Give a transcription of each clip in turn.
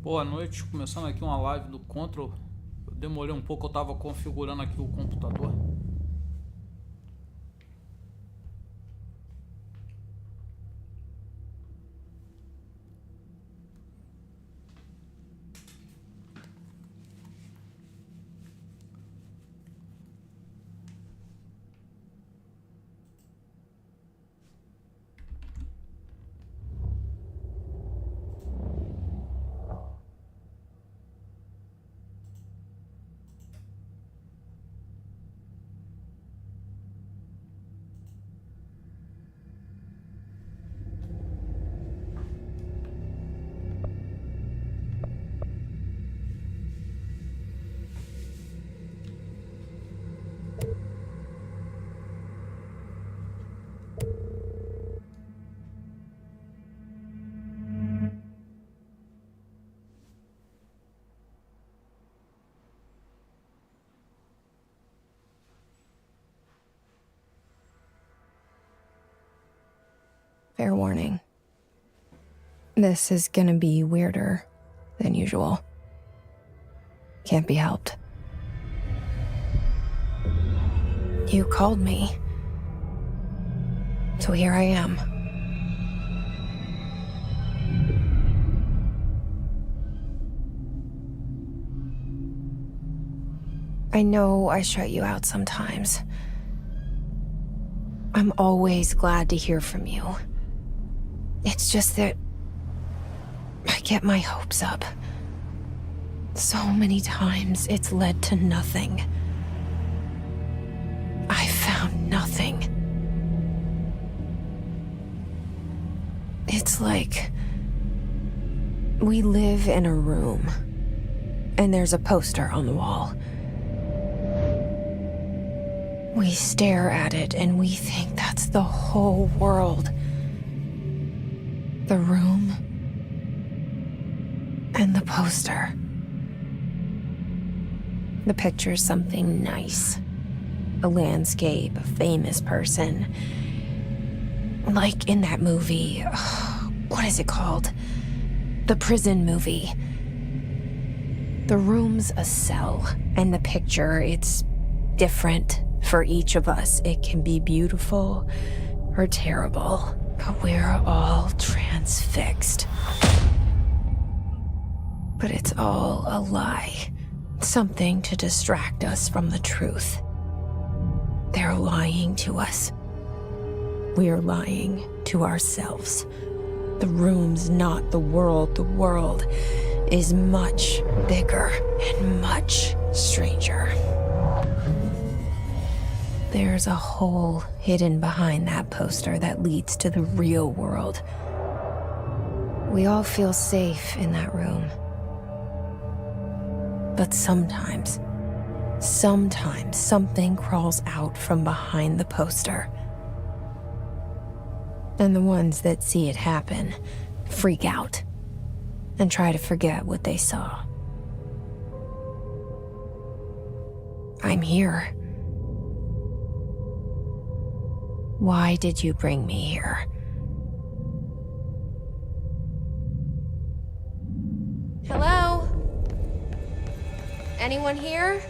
Boa noite, começando aqui uma live do Control. Eu demorei um pouco, eu tava configurando aqui o computador. Fair warning. This is gonna be weirder than usual. Can't be helped. You called me. So here I am. I know I shut you out sometimes. I'm always glad to hear from you. It's just that I get my hopes up. So many times it's led to nothing. I found nothing. It's like we live in a room and there's a poster on the wall. We stare at it and we think that's the whole world. The room and the poster. The picture's something nice. A landscape, a famous person. Like in that movie, what is it called? The prison movie. The room's a cell, and the picture, it's different for each of us. It can be beautiful or terrible. But we're all transfixed. But it's all a lie. Something to distract us from the truth. They're lying to us. We're lying to ourselves. The room's not the world. The world is much bigger and much stranger. There's a hole hidden behind that poster that leads to the real world. We all feel safe in that room. But sometimes something crawls out from behind the poster. And the ones that see it happen freak out and try to forget what they saw. I'm here. Why did you bring me here? Hello? Anyone here?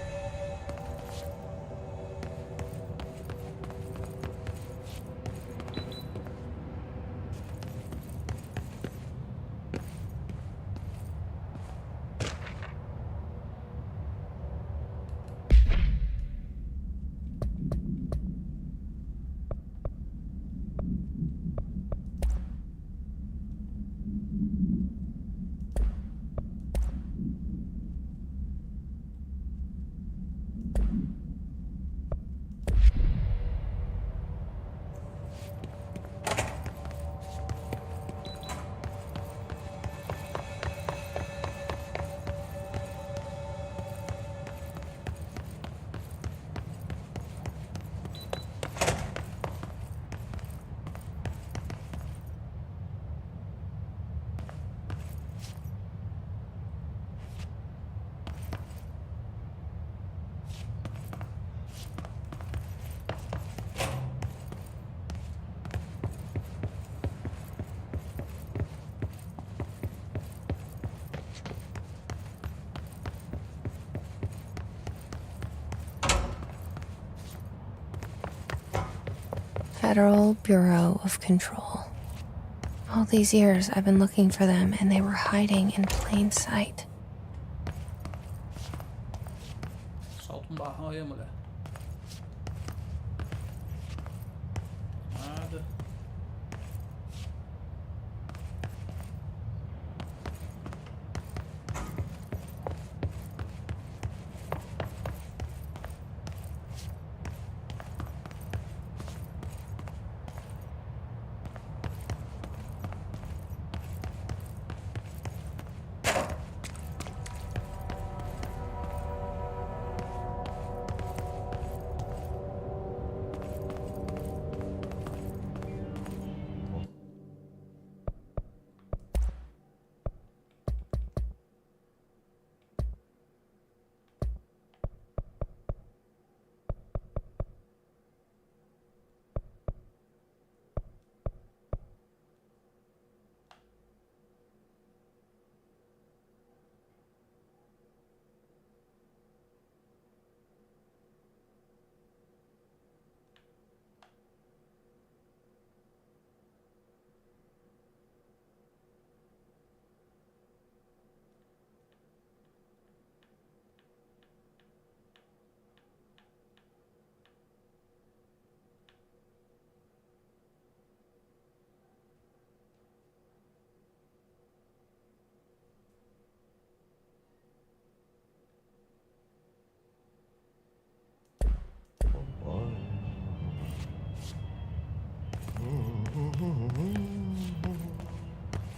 Federal Bureau of Control. All these years I've been looking for them and they were hiding in plain sight. Solta barrão aí, mulher. Nada.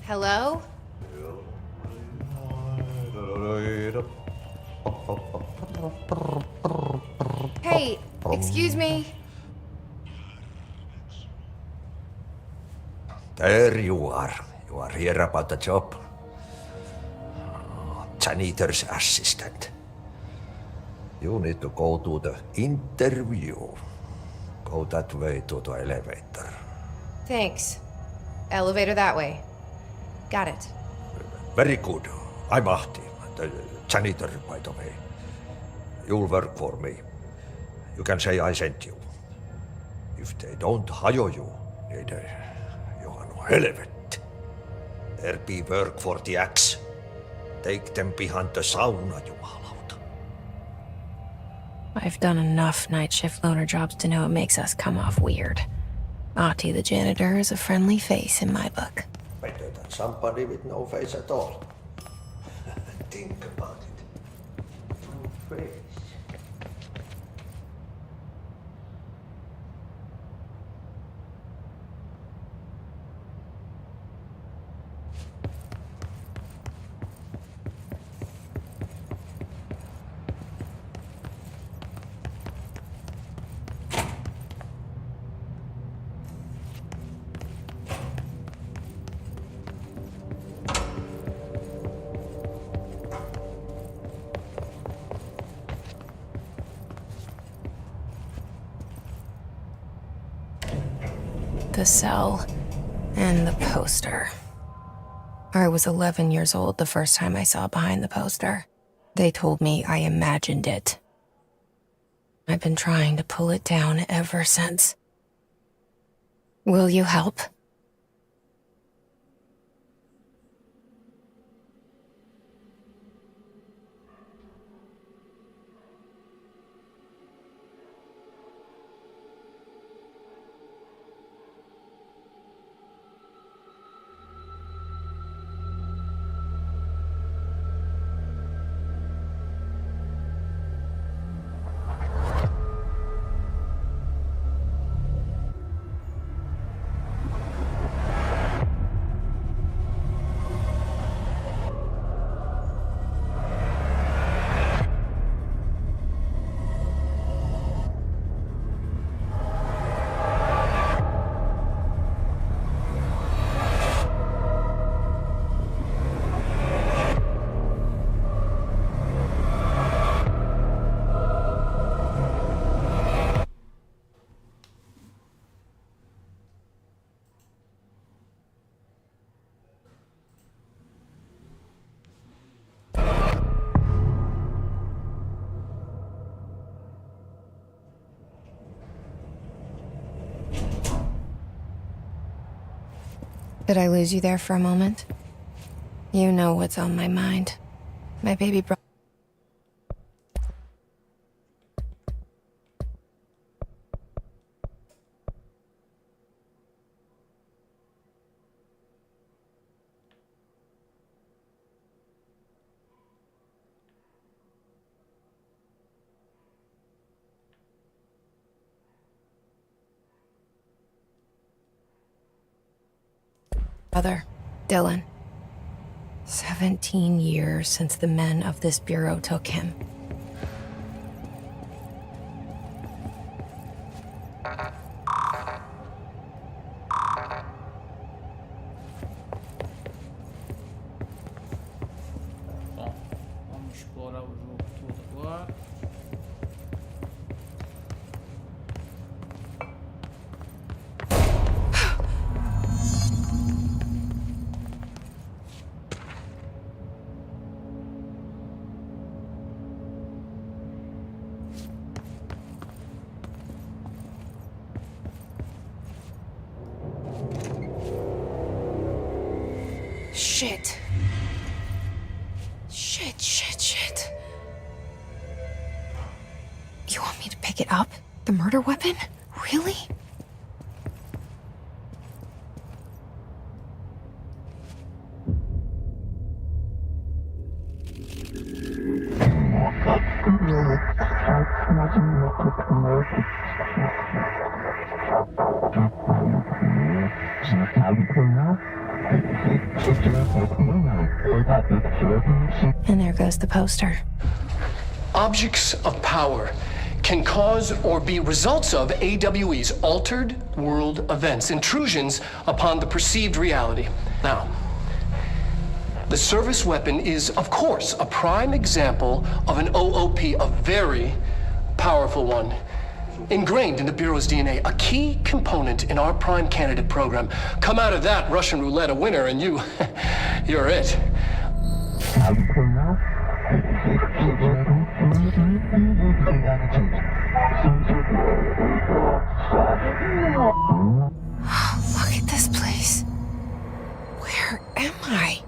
Hello? Hey, excuse me. There you are. You are here about the job. Janitor's assistant. You need to go to the interview. Go that way to the elevator. Thanks. Elevator that way. Got it. Very good. I'm Ahti, the janitor, by the way. You'll work for me. You can say I sent you. If they don't hire you, niin Johan on helvet. There be work for the axe. Take them behind the sauna, jumalauta. I've done enough night shift loner jobs to know it makes us come off weird. Ahti the janitor is a friendly face in my book. Better than somebody with no face at all. Think about it. No face. The cell and the poster. I was 11 years old the first time I saw behind the poster. They told me I imagined it. I've been trying to pull it down ever since. Will you help? Did I lose you there for a moment? You know what's on my mind. My baby brother. Dylan. 17 years since the men of this bureau took him. Bom, vamos explorar o jogo todo agora. Shit. Shit. You want me to pick it up? The murder weapon? Really? And there goes the poster. Objects of power can cause or be results of AWE's altered world events, intrusions upon the perceived reality. Now, the service weapon is, of course, a prime example of an OOP, a very powerful one, ingrained in the Bureau's DNA, a key component in our prime candidate program. Come out of that Russian roulette a winner and you're it. Look at this place. Where am I?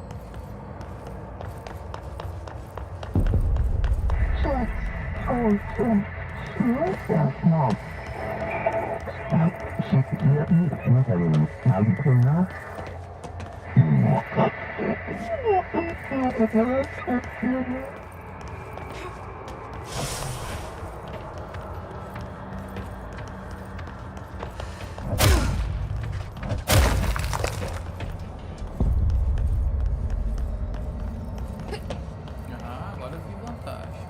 Ah, agora eu vi vantagem.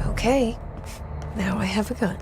Okay, now I have a gun.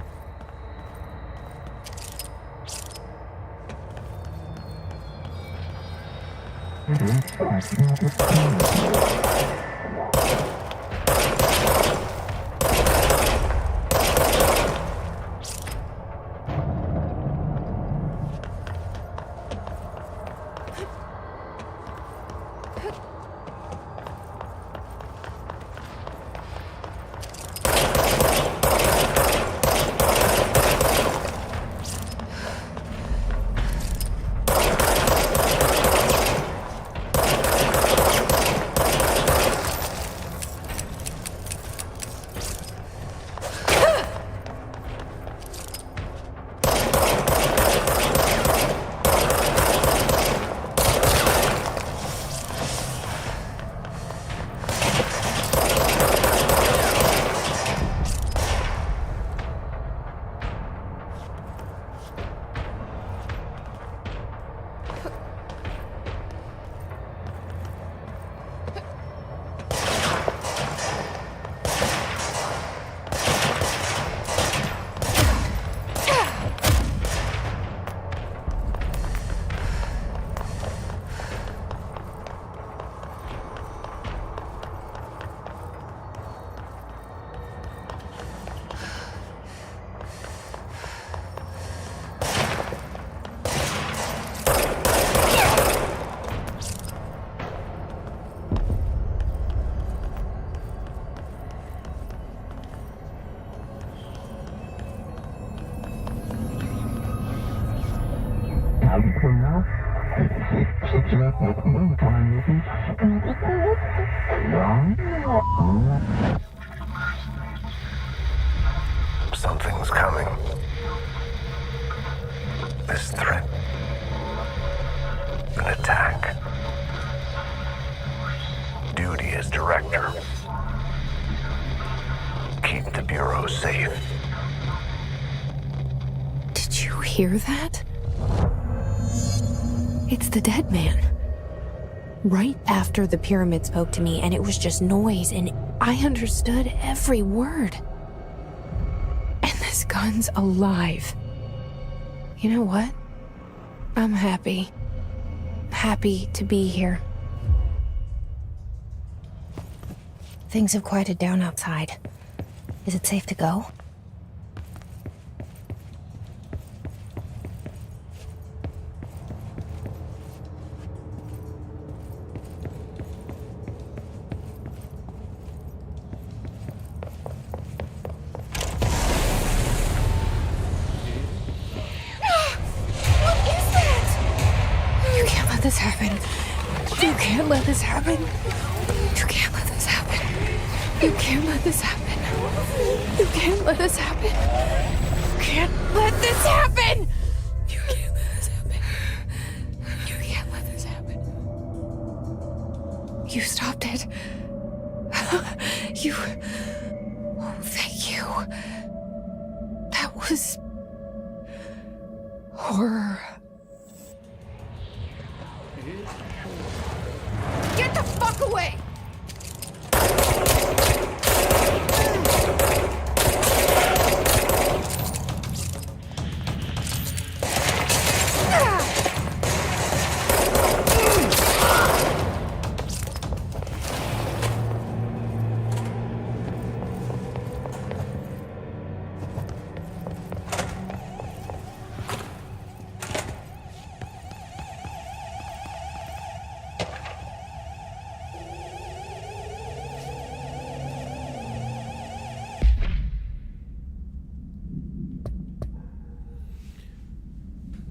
Something's coming. This threat. An attack. Duty as director. Keep the Bureau safe. Did you hear that? It's the dead man. Right after the pyramid spoke to me, and it was just noise, and I understood every word. And this gun's alive. You know what? I'm happy. Happy to be here. Things have quieted down outside. Is it safe to go? This happen. You can't let this happen. You can't let this happen. You can't let this happen. You can't let this happen. You can't let this happen. You can't let this happen. You can't let this happen. You stopped it. You. Oh, thank you. That was horror. Get the fuck away!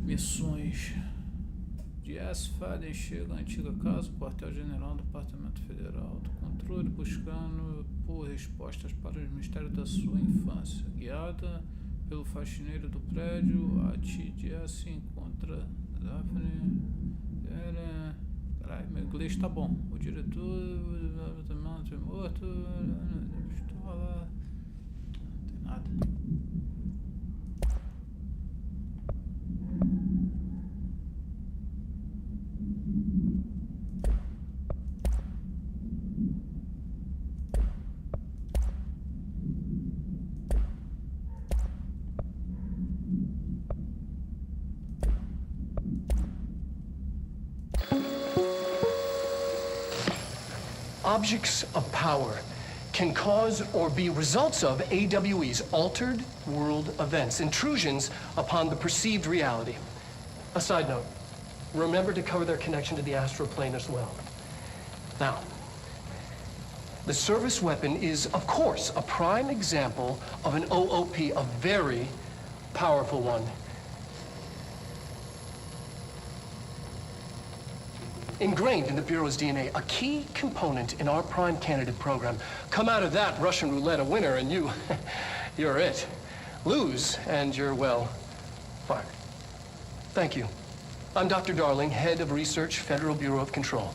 Missões. Jess Faden chega à antiga casa, quartel-general do Departamento Federal do Controle, buscando por respostas para os mistérios da sua infância. Guiada pelo faxineiro do prédio, a Jess encontra Daphne. Caralho, meu inglês tá bom. O diretor do departamento é morto. Pistola. Não tem nada. Objects of power can cause or be results of AWE's altered world events, intrusions upon the perceived reality. A side note, remember to cover their connection to the astral plane as well. Now, the service weapon is, of course, a prime example of an OOP, a very powerful one. Ingrained in the Bureau's DNA, a key component in our prime candidate program. Come out of that Russian roulette a winner and you're it. Lose and you're, well, fired. Thank you. I'm Dr. Darling, head of research, Federal Bureau of Control.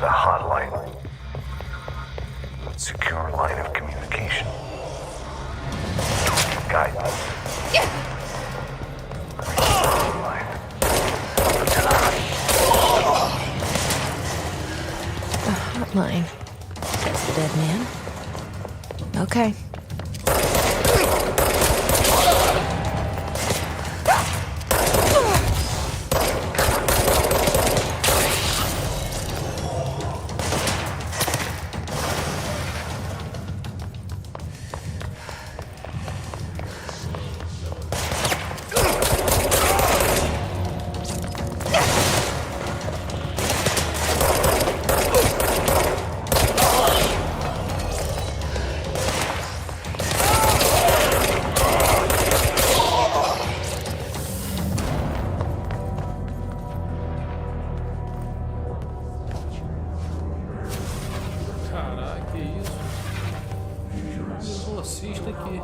a hotline. Secure line of communication. Guidance. Line. A hotline. That's the dead man. Okay. Caraca, que isso? Exorcista aqui.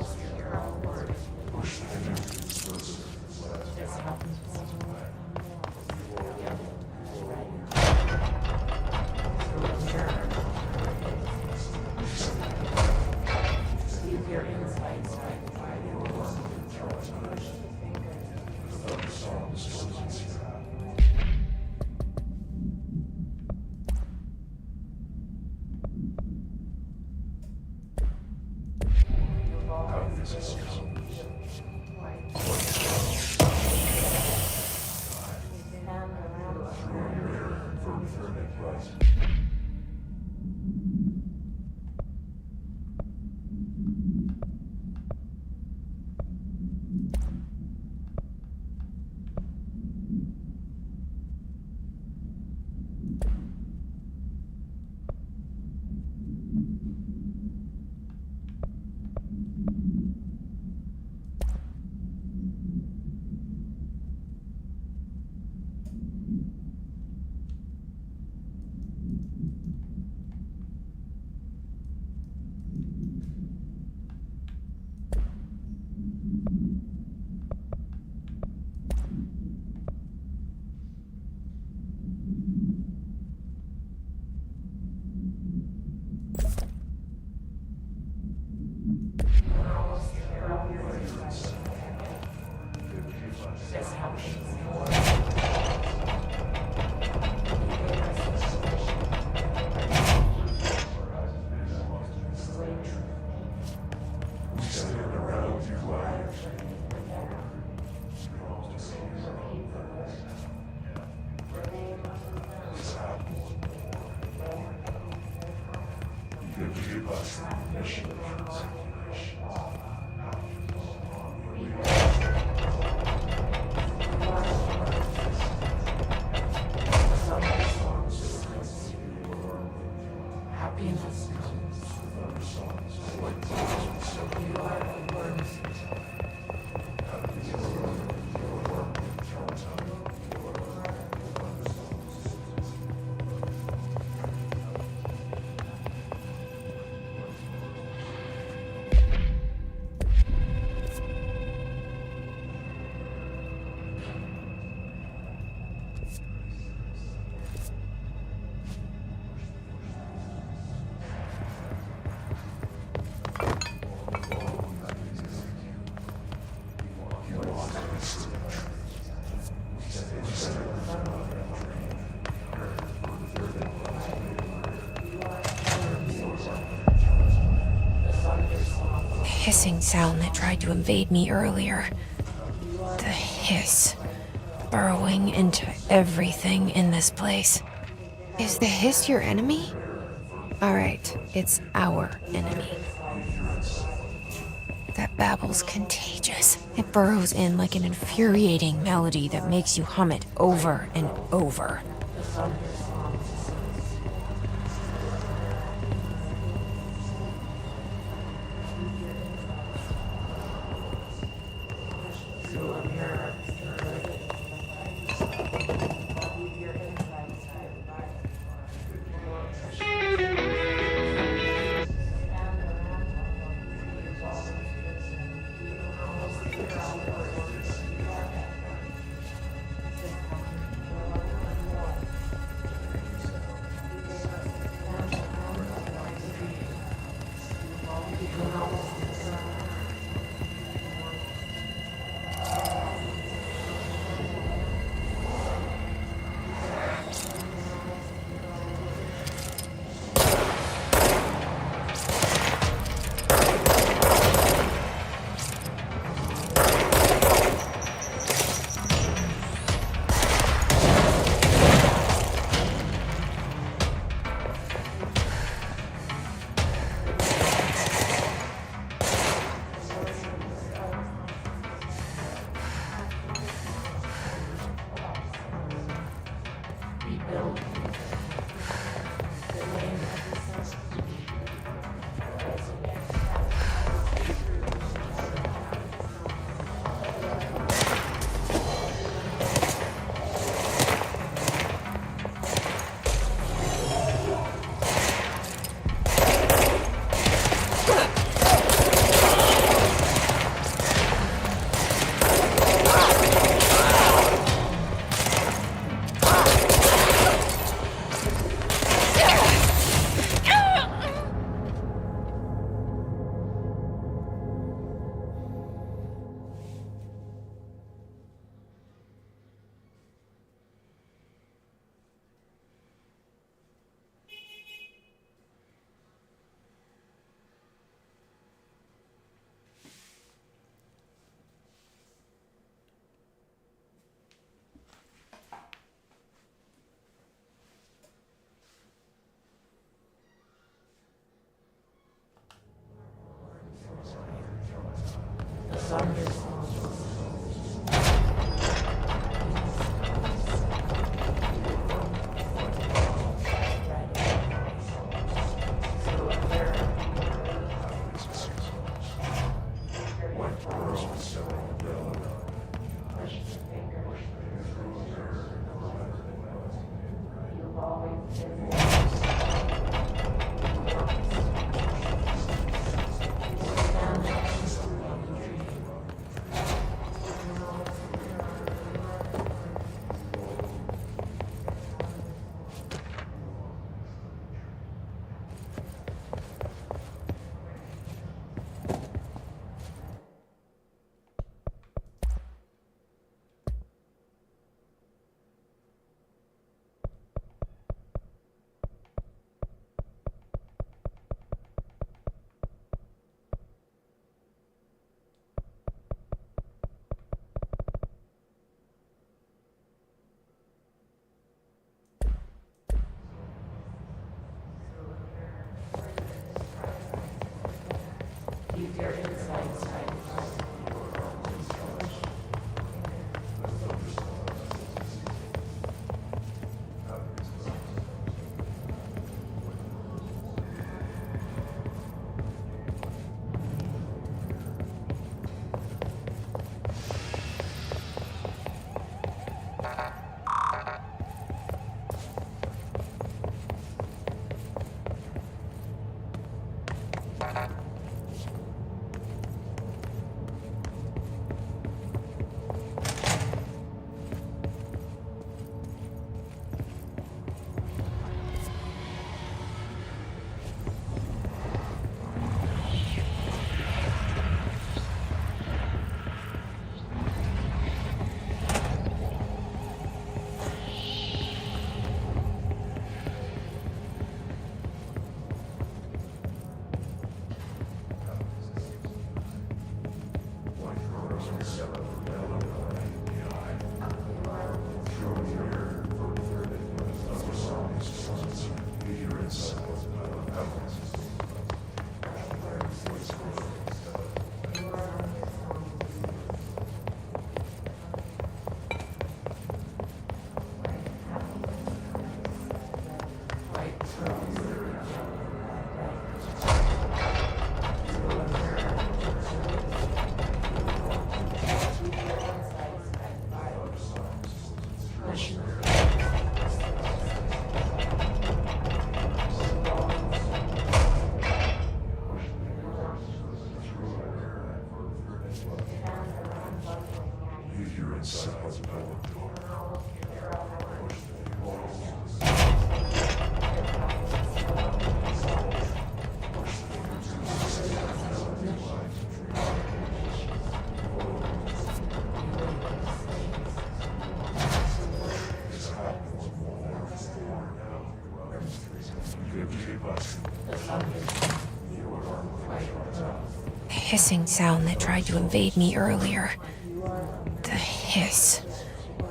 Hissing sound that tried to invade me earlier. The hiss, burrowing into everything in this place. Is the hiss your enemy? Alright, it's our enemy. That babble's contagious. It burrows in like an infuriating melody that makes you hum it over and over. Hissing sound that tried to invade me earlier. The hiss.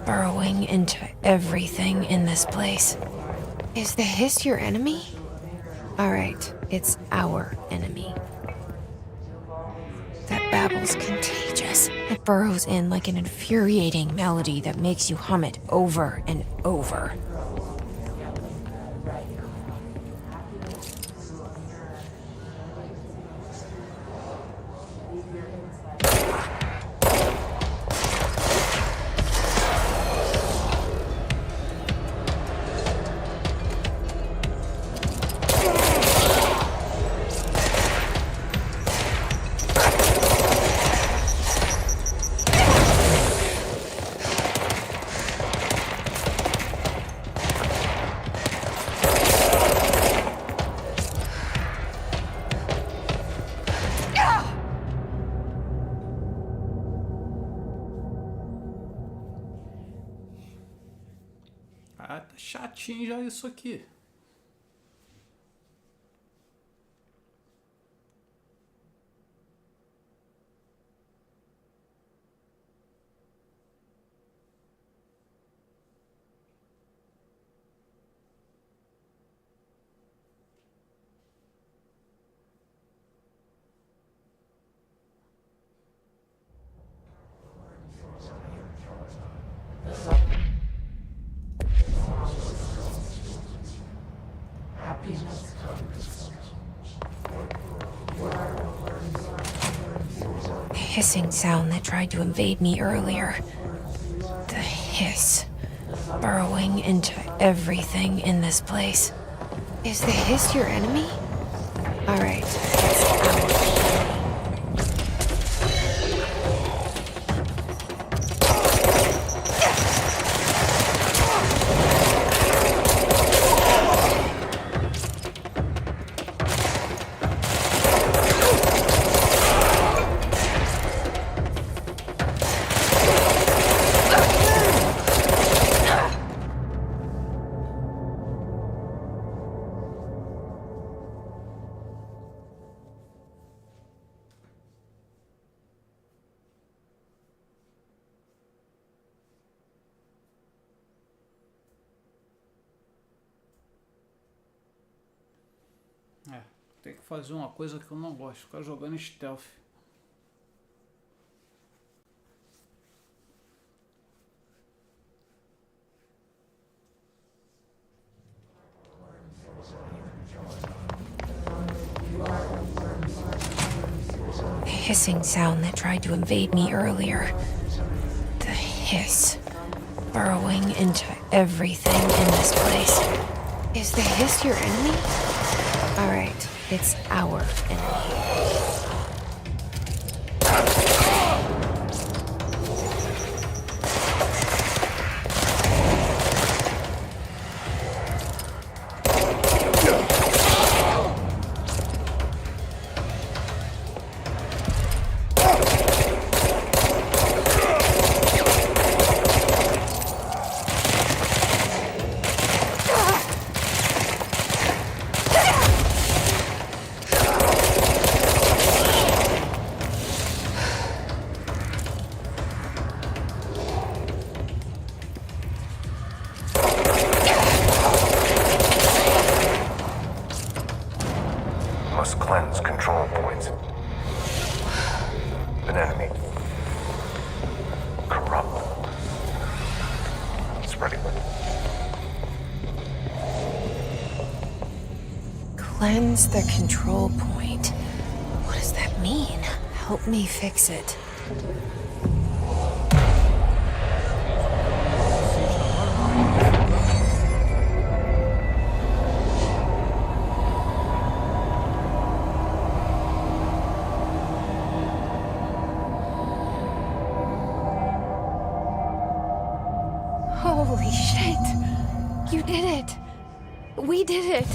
Burrowing into everything in this place. Is the hiss your enemy? Alright, it's our enemy. That babble's contagious. It burrows in like an infuriating melody that makes you hum it over and over. Ah, tá chatinho já isso aqui. hissing sound that tried to invade me earlier. The hiss, burrowing into everything in this place. Is the hiss your enemy? All right, it's out. É, tem que fazer uma coisa que eu não gosto, ficar jogando stealth. The hissing sound that tried to invade me earlier. The hiss, burrowing into everything in this place. Is the hiss your enemy? All right, it's our enemy. Must cleanse control points. An enemy. Corrupt. Spreading. Cleanse the control point. What does that mean? Help me fix it. Holy shit! You did it! We did it!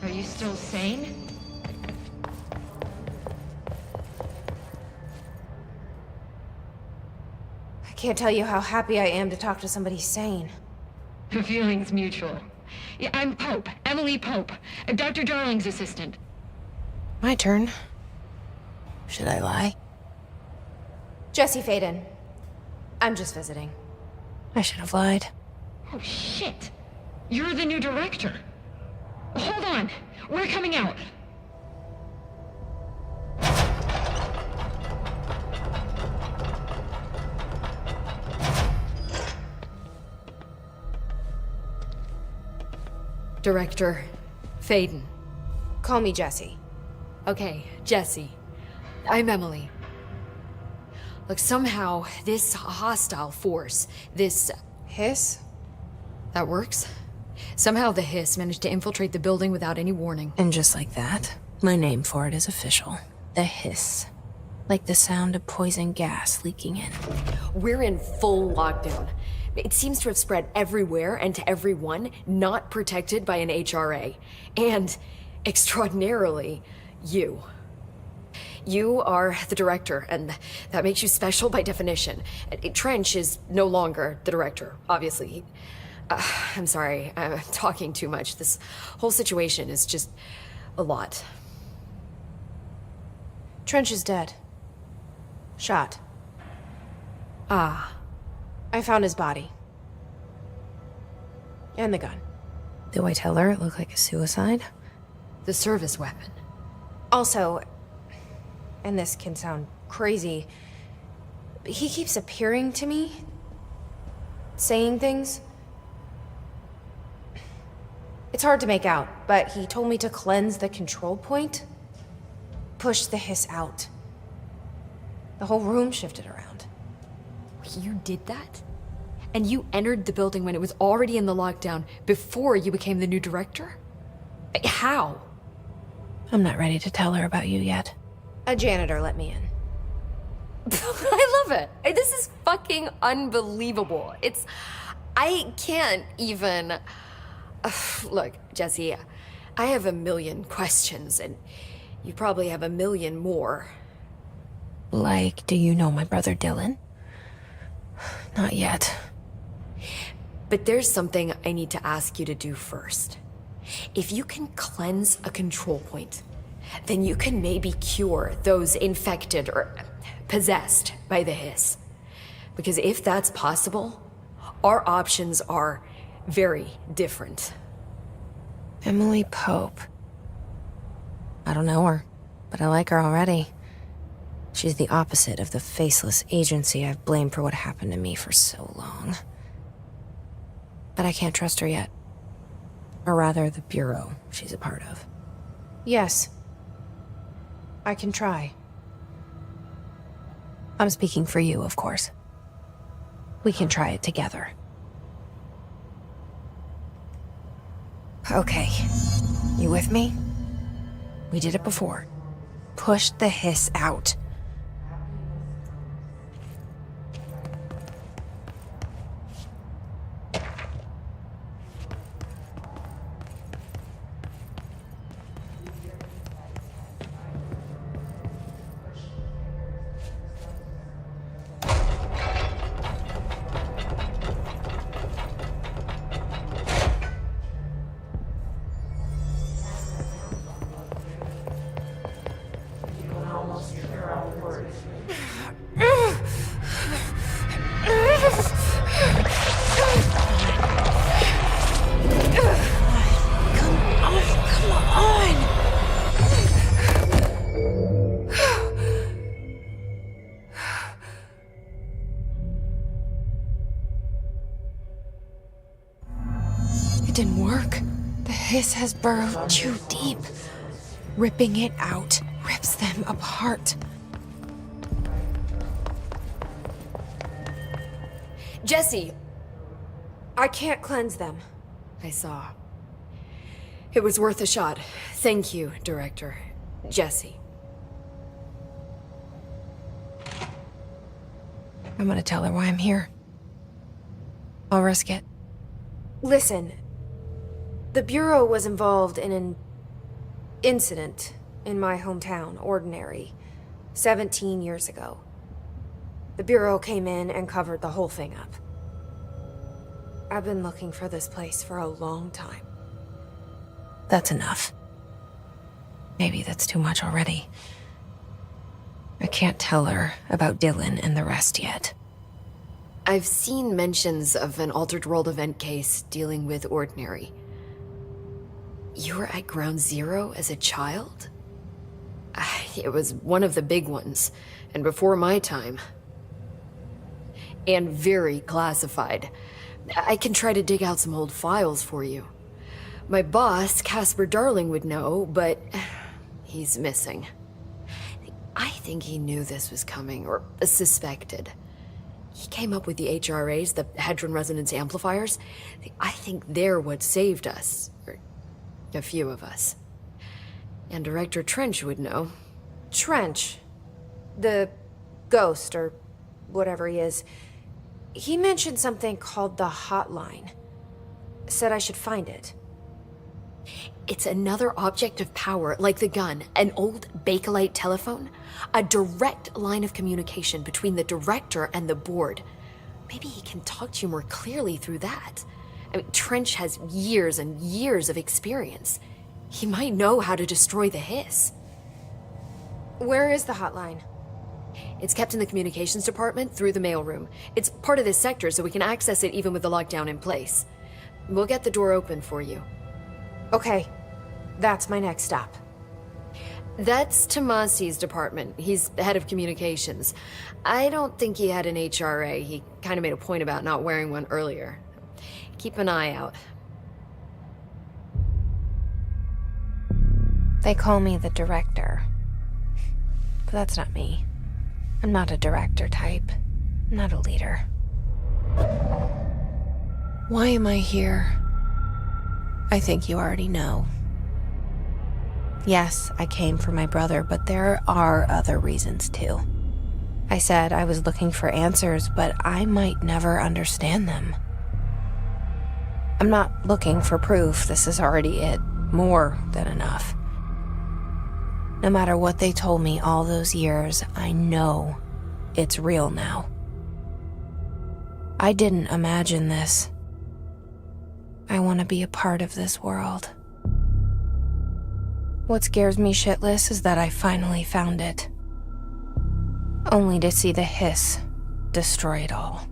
Are you still sane? I can't tell you how happy I am to talk to somebody sane. The feeling's mutual. Yeah, I'm Pope, Emily Pope, Dr. Darling's assistant. My turn. Should I lie? Jesse Faden. I'm just visiting. I should have lied. Oh, shit. You're the new director. Hold on. We're coming out. Director Faden. Call me Jesse. Okay, Jesse. I'm Emily. Look, somehow this hostile force, this... Hiss? that works? Somehow the hiss managed to infiltrate the building without any warning. And just like that, my name for it is official. The hiss. Like the sound of poison gas leaking in. We're in full lockdown. It seems to have spread everywhere and to everyone not protected by an HRA. And, extraordinarily, you. You are the director, and that makes you special by definition. Trench is no longer the director, obviously. I'm sorry, I'm talking too much. This whole situation is just a lot. Trench is dead. Shot. Ah. I found his body. And the gun. Do I tell her it looked like a suicide? The service weapon. Also, and this can sound crazy, but he keeps appearing to me, saying things, It's hard to make out, but he told me to cleanse the control point. Push the hiss out. The whole room shifted around. You did that? And you entered the building when it was already in the lockdown before you became the new director? How? I'm not ready to tell her about you yet. A janitor let me in. I love it. This is fucking unbelievable. I can't even... Look, Jesse, I have a million questions, and you probably have a million more. Like, do you know my brother Dylan? Not yet. But there's something I need to ask you to do first. If you can cleanse a control point, then you can maybe cure those infected or possessed by the hiss. Because if that's possible, our options are very different. Emily Pope. I don't know her, but I like her already. She's the opposite of the faceless agency I've blamed for what happened to me for so long. But I can't trust her yet. Or rather, the bureau she's a part of. Yes. I can try. I'm speaking for you, of course. We can try it together. Okay. You with me? We did it before. Push the hiss out. It didn't work. The hiss has burrowed too deep. Ripping it out rips them apart. Jesse! I can't cleanse them. I saw. It was worth a shot. Thank you, Director. Jesse. I'm gonna tell her why I'm here. I'll risk it. Listen. The Bureau was involved in an incident in my hometown, Ordinary, 17 years ago. The Bureau came in and covered the whole thing up. I've been looking for this place for a long time. That's enough. Maybe that's too much already. I can't tell her about Dylan and the rest yet. I've seen mentions of an Altered World event case dealing with Ordinary. You were at Ground Zero as a child? It was one of the big ones, and before my time. And very classified. I can try to dig out some old files for you. My boss, Casper Darling, would know, but he's missing. I think he knew this was coming, or suspected. He came up with the HRAs, the Hadron Resonance Amplifiers. I think they're what saved us. Or a few of us. And Director Trench would know. Trench? The ghost, or whatever he is. He mentioned something called the Hotline. Said I should find it. It's another object of power, like the gun, an old Bakelite telephone, a direct line of communication between the director and the board. Maybe he can talk to you more clearly through that. I mean, Trench has years and years of experience. He might know how to destroy the hiss. Where is the hotline? It's kept in the communications department through the mailroom. It's part of this sector, so we can access it even with the lockdown in place. We'll get the door open for you. Okay, that's my next stop. That's Tomasi's department. He's the head of communications. I don't think he had an HRA. He kind of made a point about not wearing one earlier. Keep an eye out. They call me the director. But that's not me. I'm not a director type. I'm not a leader. Why am I here? I think you already know. Yes, I came for my brother, but there are other reasons too. I said I was looking for answers, but I might never understand them. I'm not looking for proof. This is already it. More than enough. No matter what they told me all those years, I know it's real now. I didn't imagine this. I want to be a part of this world. What scares me shitless is that I finally found it. Only to see the hiss destroy it all.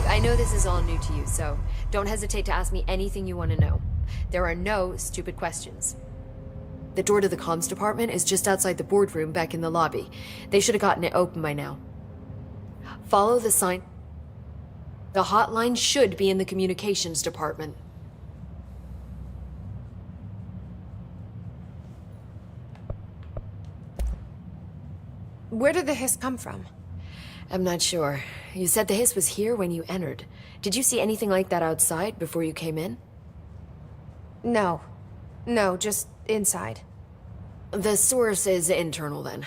I know this is all new to you, so don't hesitate to ask me anything you want to know. There are no stupid questions. The door to the comms department is just outside the boardroom back in the lobby. They should have gotten it open by now. Follow the sign. The hotline should be in the communications department. Where did the hiss come from? I'm not sure. You said the hiss was here when you entered. Did you see anything like that outside before you came in? No. No, just inside. The source is internal then.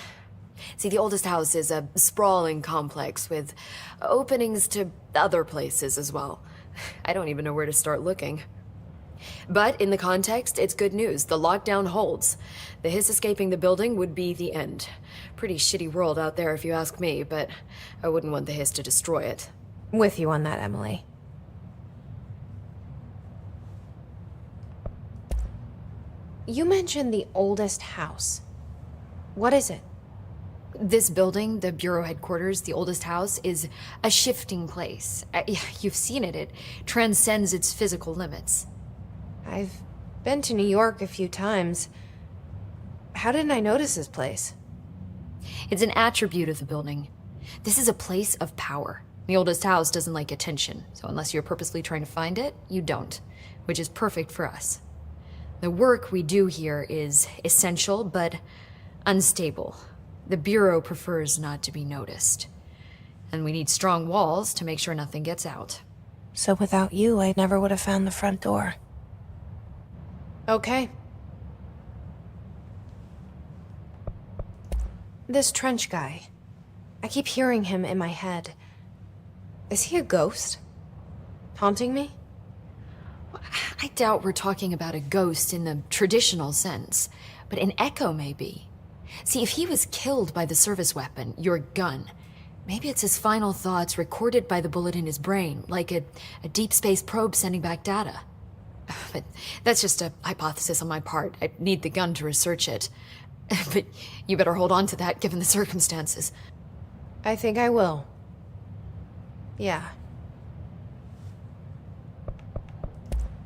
See, the oldest house is a sprawling complex with openings to other places as well. I don't even know where to start looking. But in the context, it's good news. The lockdown holds. The hiss escaping the building would be the end. Pretty shitty world out there if you ask me, but I wouldn't want the hiss to destroy it. With you on that, Emily. You mentioned the oldest house. What is it? This building, the bureau headquarters, the oldest house, is a shifting place. You've seen it. It transcends its physical limits. I've been to New York a few times. How didn't I notice this place? It's an attribute of the building. This is a place of power. The oldest house doesn't like attention, so unless you're purposely trying to find it, you don't, which is perfect for us. The work we do here is essential, but unstable. The Bureau prefers not to be noticed. And we need strong walls to make sure nothing gets out. So without you, I never would have found the front door. Okay. This trench guy. I keep hearing him in my head. Is he a ghost? Haunting me? I doubt we're talking about a ghost in the traditional sense, but an echo maybe. See, if he was killed by the service weapon, your gun, maybe it's his final thoughts recorded by the bullet in his brain, like a deep space probe sending back data. But that's just a hypothesis on my part. I need the gun to research it. But you better hold on to that given the circumstances. I think I will. Yeah.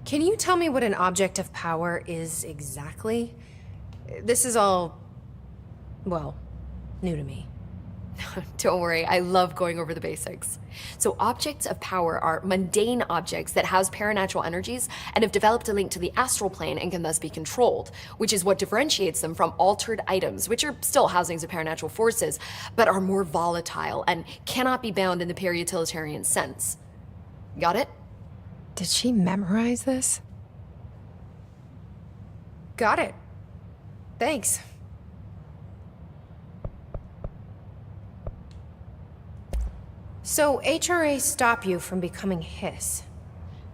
Can you tell me what an object of power is exactly? This is all, well, new to me. Don't worry, I love going over the basics. So objects of power are mundane objects that house paranatural energies and have developed a link to the astral plane and can thus be controlled, which is what differentiates them from altered items, which are still housings of paranatural forces, but are more volatile and cannot be bound in the peri-utilitarian sense. Got it? Did she memorize this? Got it. Thanks. So HRA stop you from becoming Hiss?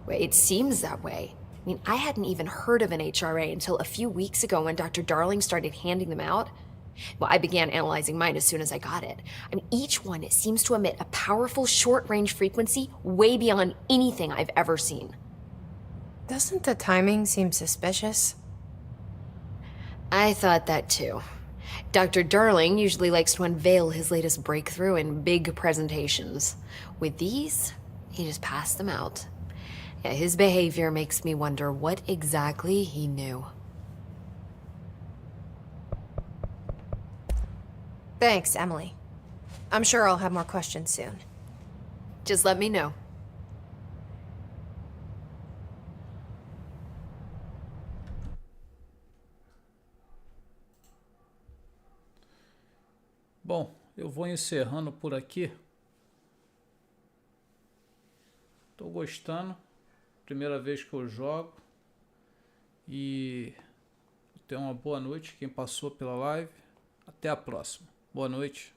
Well, it seems that way. I mean, I hadn't even heard of an HRA until a few weeks ago when Dr. Darling started handing them out. Well, I began analyzing mine as soon as I got it. I mean, each one seems to emit a powerful short-range frequency way beyond anything I've ever seen. Doesn't the timing seem suspicious? I thought that too. Dr. Darling usually likes to unveil his latest breakthrough in big presentations. With these, he just passed them out. Yeah, his behavior makes me wonder what exactly he knew. Thanks, Emily. I'm sure I'll have more questions soon. Just let me know. Bom, eu vou encerrando por aqui. Tô gostando. Primeira vez que eu jogo. E tenha uma boa noite quem passou pela live. Até a próxima. Boa noite.